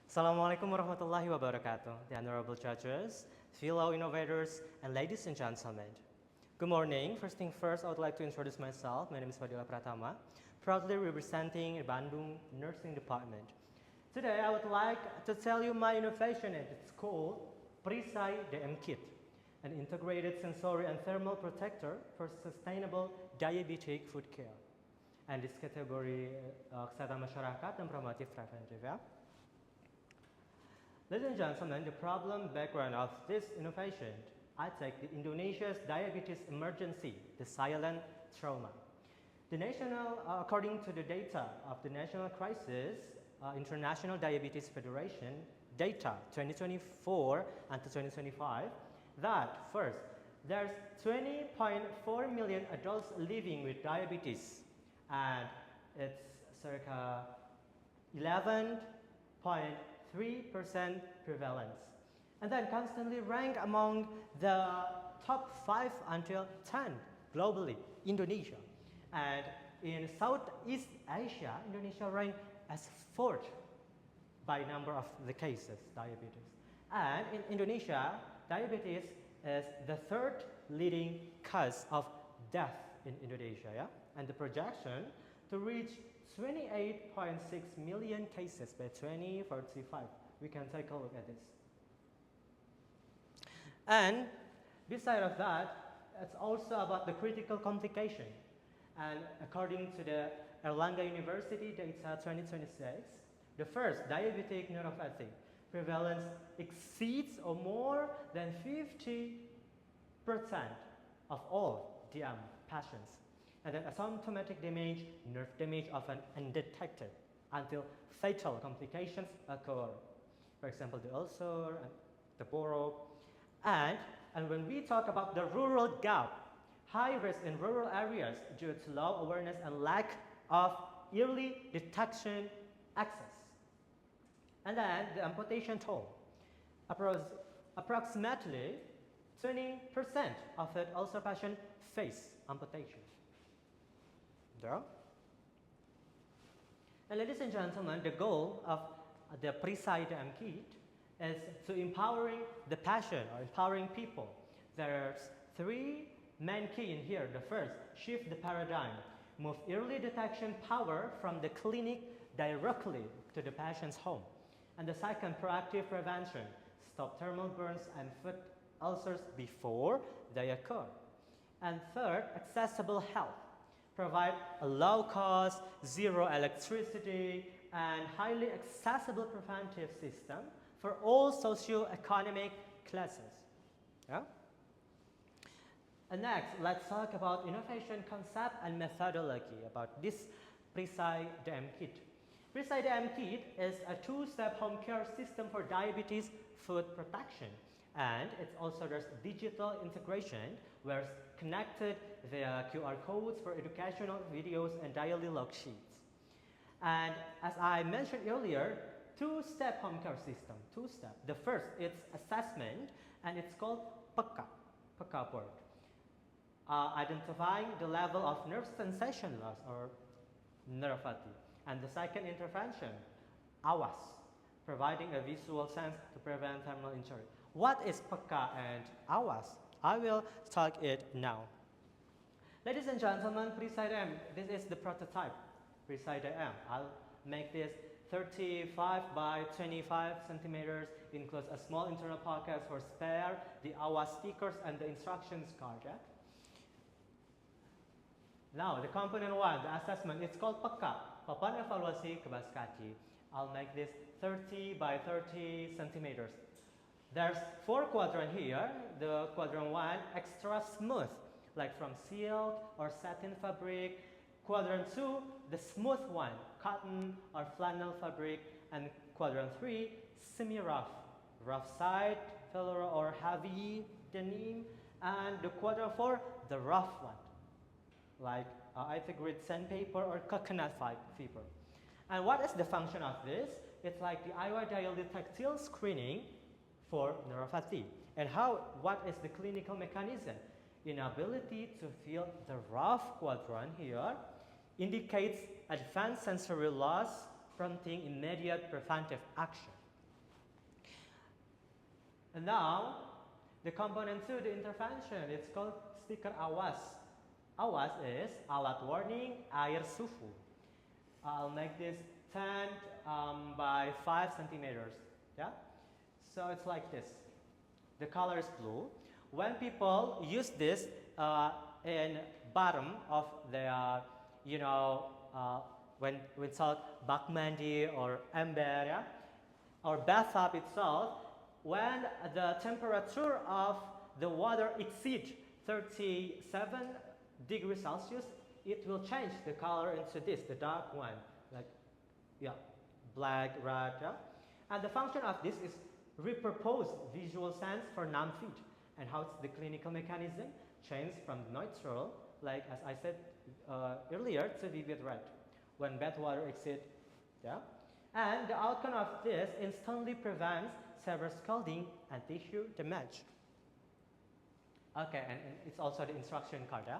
Assalamualaikum warahmatullahi wabarakatuh. The honorable judges, fellow innovators, and ladies and gentlemen. Good morning. First thing first, I would like to introduce myself. My name is Fadilah Pratama, proudly representing Bandung Nursing Department. Today, I would like to tell you my innovation. It's called PERISAI DM Kit, an integrated sensory and thermal protector for sustainable diabetic food care. And this category kesehatan masyarakat dan promotif preventive. Ya. Ladies and gentlemen, the problem background of this innovation, I take the Indonesia's diabetes emergency, the silent trauma. According to the data of the National Crisis International Diabetes Federation, data 2024 until 2025, that first, there's 20.4 million adults living with diabetes, and it's circa 11.3% prevalence. And then constantly ranked among the top 5 until 10 globally, Indonesia. And in Southeast Asia, Indonesia ranked as 4th by number of the cases, diabetes. And in Indonesia, diabetes is the 3rd leading cause of death in Indonesia, yeah? And the projection to reach 28.6 million cases by 2045. We can take a look at this. And beside of that, it's also about the critical complication. And according to the Erlangga University data 2026, the first diabetic neuropathy prevalence exceeds or more than 50% of all DM patients. And then asymptomatic damage, nerve damage often undetected until fatal complications occur. For example, the ulcer and the boro. And when we talk about the rural gap, high risk in rural areas due to low awareness and lack of early detection access. And then the amputation toll. Approximately 20% of the ulcer patients face amputation. There. And ladies and gentlemen, the goal of the PERISAI DM Kit is to empowering the patient or empowering people. There's 3 main key in here. The first, shift the paradigm. Move early detection power from the clinic directly to the patient's home. And the second, proactive prevention. Stop thermal burns and foot ulcers before they occur. And third, accessible health. Provide a low-cost, zero electricity, and highly accessible preventive system for all socio-economic classes. Yeah? And next, let's talk about innovation concept and methodology about this PERISAI DM Kit. PERISAI DM Kit is a 2-step home care system for diabetes food protection. And it's also there's digital integration where it's connected via QR codes for educational videos and daily log sheets. And as I mentioned earlier, 2-step home care system, 2-step. The first, it's assessment, and it's called PEKA Board. Identifying the level of nerve sensation loss or neuropathy. And the second intervention, AWAS, providing a visual sense to prevent thermal injury. What is PEKA and AWAS? I will talk it now. Ladies and gentlemen, PERISAI DM, this is the prototype, PERISAI DM. I'll make this 35 by 25 centimeters, includes a small internal pocket for spare, the AWAS stickers, and the instructions card. Yeah? Now, the component 1, the assessment, it's called PEKA, Papan Evaluasi Kebas Kaki. I'll make this 30 by 30 centimeters. There's 4 quadrants here. The quadrant 1, extra smooth, like from silk or satin fabric. Quadrant 2, the smooth one, cotton or flannel fabric. And quadrant 3, semi-rough, rough side, velour or heavy denim. And the quadrant 4, the rough one, like either grid sandpaper or coconut fiber. And what is the function of this? It's like the iodide tactile screening for neuropathy. And what is the clinical mechanism? Inability to feel the rough quadrant here indicates advanced sensory loss prompting immediate preventive action. And now, the component 2, the intervention, it's called sticker AWAS. AWAS is alat warning air suhu. I'll make this 10 by 5 centimeters. Yeah? So it's like this. The color is blue. When people use this in bottom of their, when it's called bak mandi or ember, yeah? Or bathtub itself, when the temperature of the water exceeds 37 degrees Celsius, it will change the color into this, the dark one, like, yeah, black, red, yeah? And the function of this is repurpose visual sense for numb feet. And how's the clinical mechanism? Change from neutral, like as I said earlier, to vivid red when bath water exceeds, yeah? And the outcome of this instantly prevents severe scalding and tissue damage. Okay, and it's also the instruction card, yeah?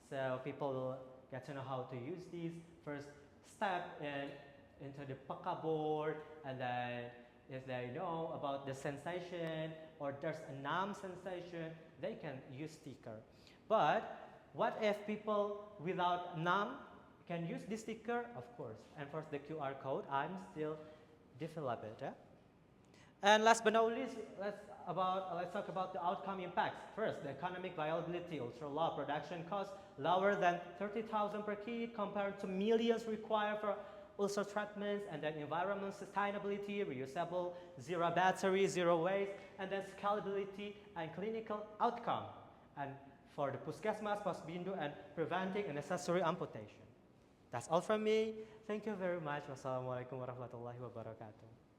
So people will get to know how to use these. First step into the PEKA Board, and then if they know about the sensation or there's a numb sensation, they can use sticker. But what if people without numb can use this sticker? Of course. And for the QR code, I'm still developing it. Yeah? And last but not least, let's talk about the outcome impacts. First, the economic viability, ultra low production costs, lower than 30,000 per kit compared to millions required for ulcer treatments, and then environmental sustainability, reusable, zero battery, zero waste, and then scalability and clinical outcome. And for the Puskesmas, Posbindu, and preventing unnecessary amputation. That's all from me. Thank you very much. Wassalamualaikum warahmatullahi wabarakatuh.